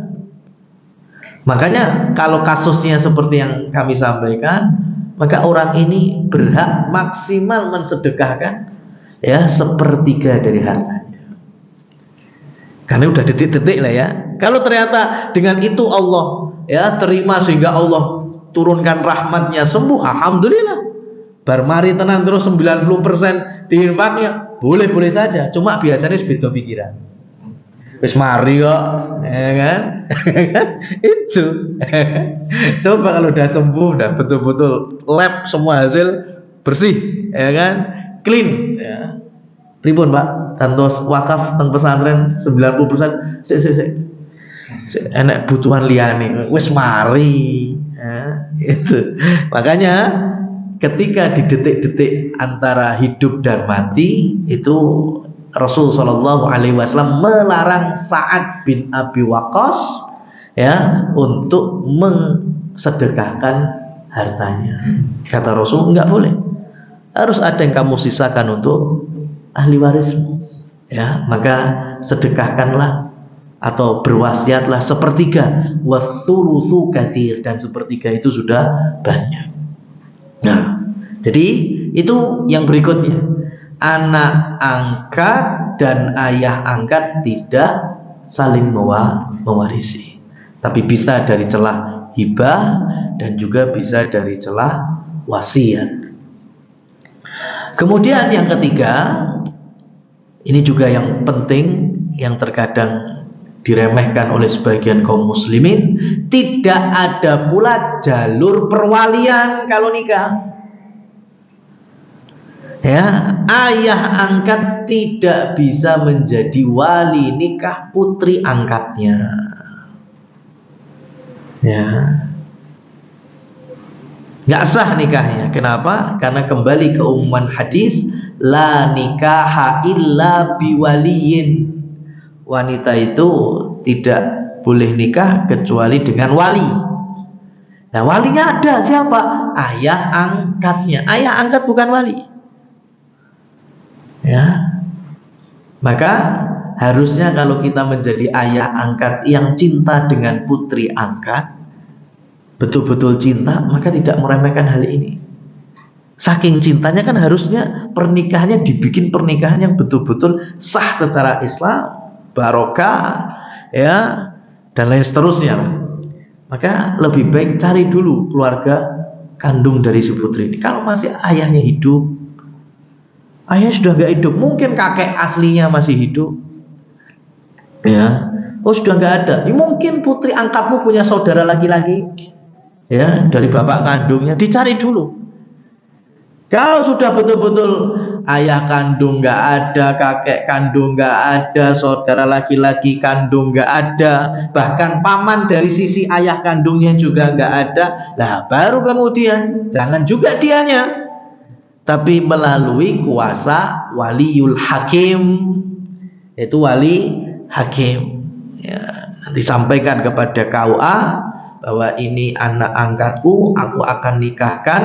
Makanya kalau kasusnya seperti yang kami sampaikan, maka orang ini berhak maksimal mensedekahkan ya 1/3 dari hartanya. Karena udah detik-detik lah ya. Kalau ternyata dengan itu Allah ya terima sehingga Allah turunkan rahmatnya sembuh, alhamdulillah. Bar mari tenang terus 90% diinfaknya, boleh-boleh saja. Cuma biasanya beda pikiran. Wis mari kok, ya kan? Itu. Coba kalau udah sembuh, udah betul-betul lab semua hasil bersih, ya kan? Clean, ya. Pripun, Pak? Tantos wakaf teng pesantren 90%. Sik enek butuhan liyane. Wis mari. Ya, itu. Makanya ketika di detik-detik antara hidup dan mati itu Rasul Shallallahu Alaihi Wasallam melarang Sa'ad bin Abi Waqqas ya untuk mensedekahkan hartanya. Kata Rasul, enggak boleh. Harus ada yang kamu sisakan untuk ahli warismu. Ya, maka sedekahkanlah atau berwasiatlah 1/3. Wathulutsu katsir, dan 1/3 itu sudah banyak. Nah, jadi itu yang berikutnya. Anak angkat dan ayah angkat tidak saling mewarisi, tapi bisa dari celah hibah dan juga bisa dari celah wasiat. Kemudian yang ketiga, ini juga yang penting, yang terkadang diremehkan oleh sebagian kaum muslimin, tidak ada pula jalur perwalian kalau nikah. Ya, ayah angkat tidak bisa menjadi wali nikah putri angkatnya. Ya, nggak sah nikahnya. Kenapa? Karena kembali ke umuman hadis, la nikaha illa biwaliyin. Wanita itu tidak boleh nikah kecuali dengan wali. Nah, walinya ada siapa? Ayah angkatnya. Ayah angkat bukan wali. Ya, maka harusnya kalau kita menjadi ayah angkat yang cinta dengan putri angkat, betul-betul cinta, maka tidak meremehkan hal ini. Saking cintanya kan harusnya pernikahannya dibikin pernikahan yang betul-betul sah secara Islam, barokah, ya, dan lain seterusnya. Maka lebih baik cari dulu keluarga kandung dari si putri ini. Kalau masih ayahnya hidup, ayah sudah nggak hidup, mungkin kakek aslinya masih hidup, ya, oh sudah nggak ada, ya, mungkin putri angkatmu punya saudara laki-laki, ya, dari bapak kandungnya, dicari dulu. Kalau sudah betul-betul ayah kandung nggak ada, kakek kandung nggak ada, saudara laki-laki kandung nggak ada, bahkan paman dari sisi ayah kandungnya juga nggak ada, lah baru kemudian jangan juga dianya, tapi melalui kuasa waliul hakim, itu wali hakim. Ya, nanti sampaikan kepada KUA bahwa ini anak angkatku, aku akan nikahkan,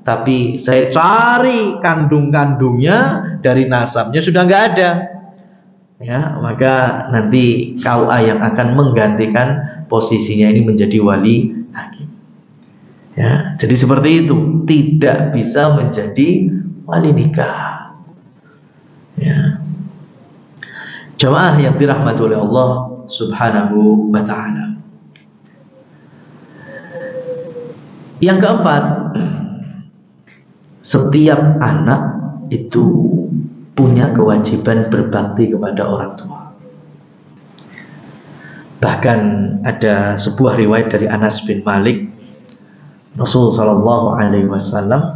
tapi saya cari kandung-kandungnya dari nasabnya sudah nggak ada. Ya, maka nanti KUA yang akan menggantikan posisinya ini menjadi wali hakim. Ya, jadi seperti itu, tidak bisa menjadi wali nikah. Ya, Jamaah yang dirahmati oleh Allah Subhanahu wa taala. Yang keempat, setiap anak itu punya kewajiban berbakti kepada orang tua. Bahkan ada sebuah riwayat dari Anas bin Malik, Rasul Shallallahu Alaihi Wasallam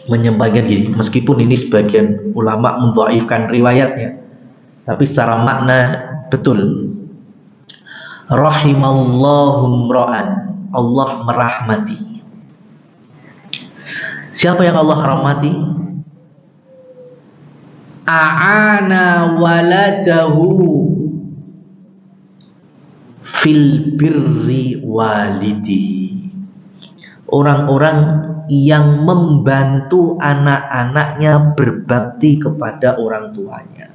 menyampaikan gini, meskipun ini sebagian ulama mendhaifkan riwayatnya, tapi secara makna betul. Rahimallahu ra'an, Allah merahmati. Siapa yang Allah rahmati? A'ana waladahu fil birri walidihi. Orang-orang yang membantu anak-anaknya berbakti kepada orang tuanya.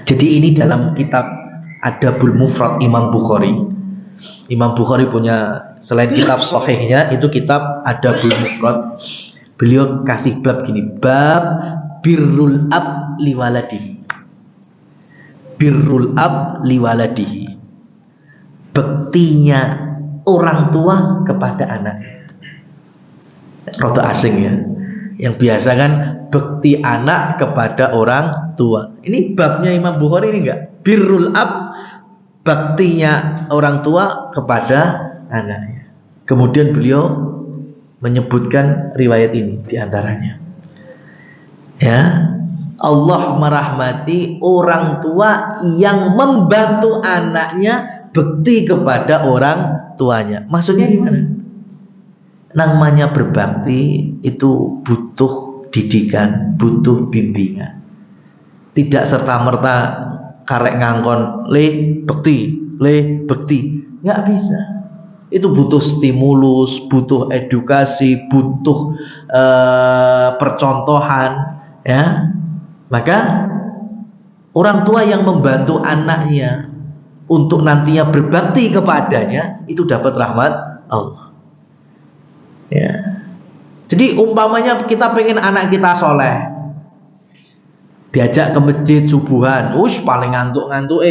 Jadi ini dalam kitab Adabul Mufrad Imam Bukhari. Imam Bukhari punya, selain kitab sahihnya, itu kitab Adabul Mufrad. Beliau kasih bab gini, bab birrul ab liwaladihi. Birrul ab liwaladihi. Bektinya orang tua kepada anaknya. Rada asing ya. Yang biasa kan bekti anak kepada orang tua. Ini babnya Imam Bukhari ini enggak? Birrul ab, baktinya orang tua kepada anaknya. Kemudian beliau menyebutkan riwayat ini diantaranya. Ya, Allah merahmati orang tua yang membantu anaknya bekti kepada orang tuanya. Maksudnya gimana? Namanya berbakti itu butuh didikan, butuh bimbingan. Tidak serta-merta karek ngangkon le bekti, nggak bisa. Itu butuh stimulus, butuh edukasi, butuh percontohan, ya. Maka orang tua yang membantu anaknya untuk nantinya berbakti kepadanya itu dapat rahmat Allah. Ya. Jadi umpamanya kita pengen anak kita soleh, diajak ke masjid subuhan, paling ngantuk-ngantuk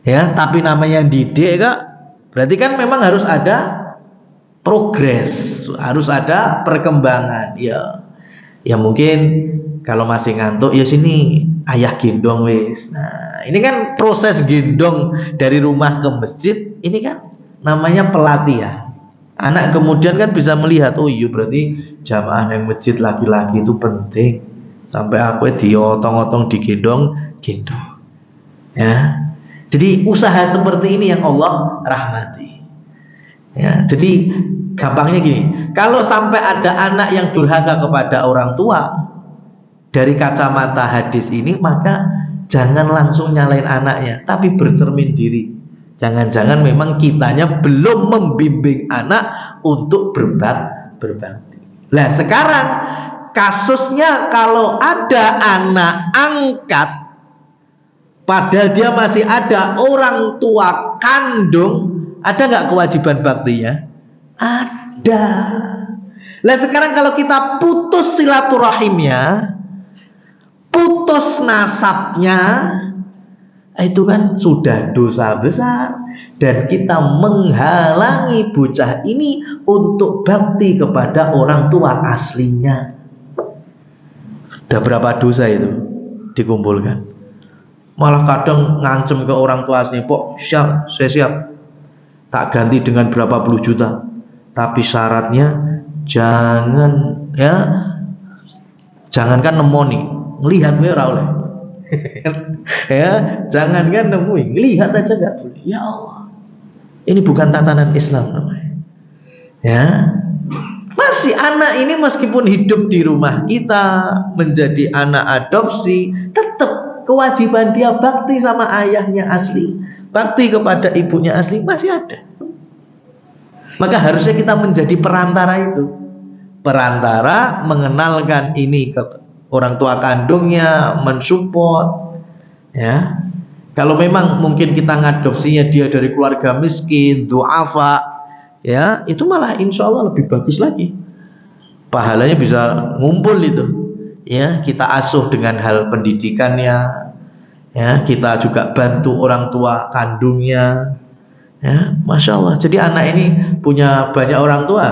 ya, tapi namanya didik Kak, berarti kan memang harus ada progres, harus ada perkembangan. Ya mungkin kalau masih ngantuk, ya sini ayah gendong wis. Nah, ini kan proses gendong dari rumah ke masjid, ini kan namanya pelatihan. Anak kemudian kan bisa melihat, oh iya berarti jamaah yang masjid laki-laki itu penting. Sampai aku diotong-otong digendong. Ya. Jadi usaha seperti ini yang Allah rahmati. Ya, jadi gampangnya gini, kalau sampai ada anak yang durhaka kepada orang tua, dari kacamata hadis ini, maka jangan langsung nyalain anaknya, tapi bercermin diri. Jangan-jangan memang kitanya belum membimbing anak untuk berbakti. Nah sekarang kasusnya kalau ada anak angkat, padahal dia masih ada orang tua kandung, ada nggak kewajiban baktinya? Ada. Nah sekarang kalau kita putus silaturahimnya, putus nasabnya, itu kan sudah dosa besar, dan kita menghalangi bocah ini untuk bakti kepada orang tua aslinya. Udah berapa dosa itu dikumpulkan? Malah kadang ngancem ke orang tua asli, "Pok, siap, saya siap. Tak ganti dengan berapa puluh juta. Tapi syaratnya jangankan nemoni, ngelihat gue ora oleh." Ya, jangankan nemuin, lihat aja nggak boleh. Ya Allah, ini bukan tatanan Islam namanya. Ya, masih anak ini meskipun hidup di rumah kita, menjadi anak adopsi, tetap kewajiban dia bakti sama ayahnya asli, bakti kepada ibunya asli masih ada. Maka harusnya kita menjadi perantara itu, perantara mengenalkan ini ke orang tua kandungnya, mensupport. Ya, kalau memang mungkin kita ngadopsinya dia dari keluarga miskin, du'afa, ya itu malah insya Allah lebih bagus lagi, pahalanya bisa ngumpul itu. ya kita asuh dengan hal pendidikannya, ya kita juga bantu orang tua kandungnya, ya Masya Allah. Jadi anak ini punya banyak orang tua.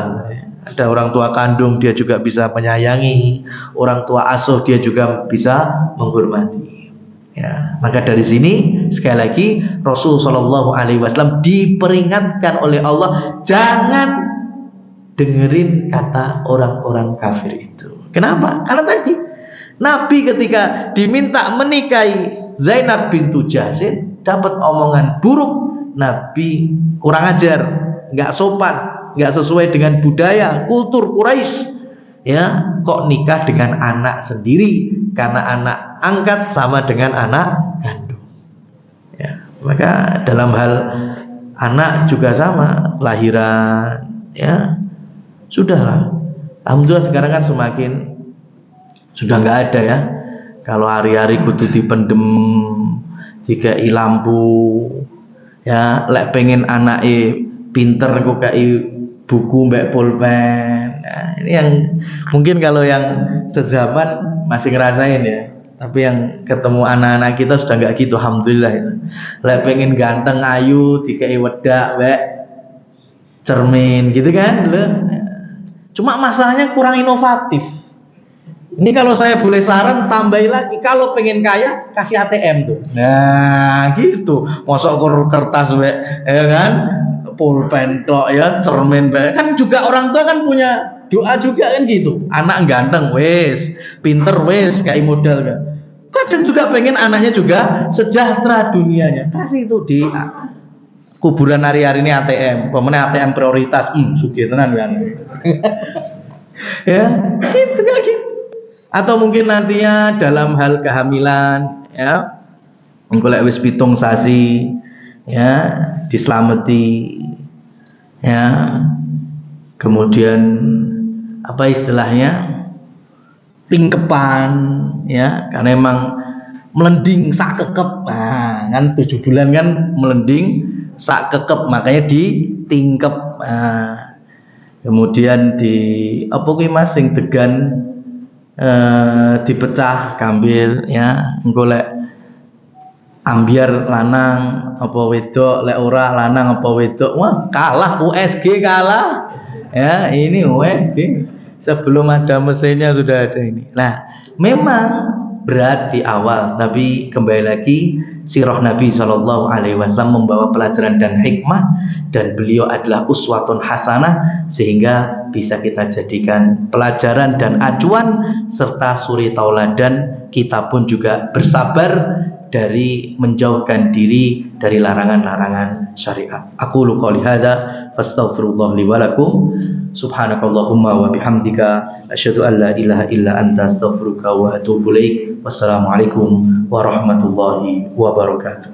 Ada orang tua kandung, dia juga bisa menyayangi. Orang tua asuh, dia juga bisa menghormati. Ya, maka dari sini sekali lagi Rasul Shallallahu Alaihi Wasallam diperingatkan oleh Allah, jangan dengerin kata orang-orang kafir itu. Kenapa? Karena tadi Nabi ketika diminta menikahi Zainab bintu Jahsy dapat omongan buruk. Nabi kurang ajar, nggak sopan, nggak sesuai dengan budaya kultur Quraisy. Ya, kok nikah dengan anak sendiri? Karena anak angkat sama dengan anak kandung. Ya, maka dalam hal anak juga sama, lahiran, ya sudahlah. Alhamdulillah sekarang kan semakin sudah nggak ada ya. Kalau hari-hari kudu dipendem, jika lampu, ya lek pengen anake pinter kok kayak buku mbak pulpen. Nah, ini yang mungkin kalau yang sezaman masih ngerasain ya. Tapi yang ketemu anak-anak kita sudah nggak gitu, alhamdulillah ya. Lek pengen ganteng ayu dikai wedak mbak cermin gitu kan. Cuma masalahnya kurang inovatif. Ini kalau saya boleh saran, tambahin lagi, kalau pengen kaya kasih ATM tuh. Nah gitu, mosok kertas ya kan, pulpen tok ya, cermin kan juga orang tua kan punya doa juga kan gitu. Anak ganteng wes, pinter wes, kayak modal kan. Kadang juga pengen anaknya juga sejahtera dunianya. Kasih itu di kuburan hari-hari ini ATM, pemenang ATM prioritas, sugih tenan kan. Ya, gitu kayak gitu. Atau mungkin nantinya dalam hal kehamilan, ya, engko lek wis 7 sasi, ya, dislameti, ya. Kemudian apa istilahnya? Tingkepan, ya, karena emang melending sak kekep. Nah, kan 7 bulan kan melending sak kekep, makanya ditingkep. Nah, kemudian di apa kuwi Mas sing degan dipecah kambil, ya engko lek ambiar lanang apa wedok, lek ora lanang apa wedok, wah kalah USG kalah. Ya, ini USG sebelum ada mesinnya sudah ada ini. Nah, memang berat di awal, tapi kembali lagi sirah Nabi Shallallahu Alaihi Wasallam membawa pelajaran dan hikmah, dan beliau adalah uswatun hasanah, sehingga bisa kita jadikan pelajaran dan acuan serta suri tauladan. Kita pun juga bersabar dari menjauhkan diri dari larangan-larangan syariat. Aku qouli hadza fastaghfirullah li wa lakum. Subhanakallahumma wa bihamdika asyhadu an la ilaha illa anta astaghfiruka wa atubu ilaik. Wassalamualaikum warahmatullahi wabarakatuh.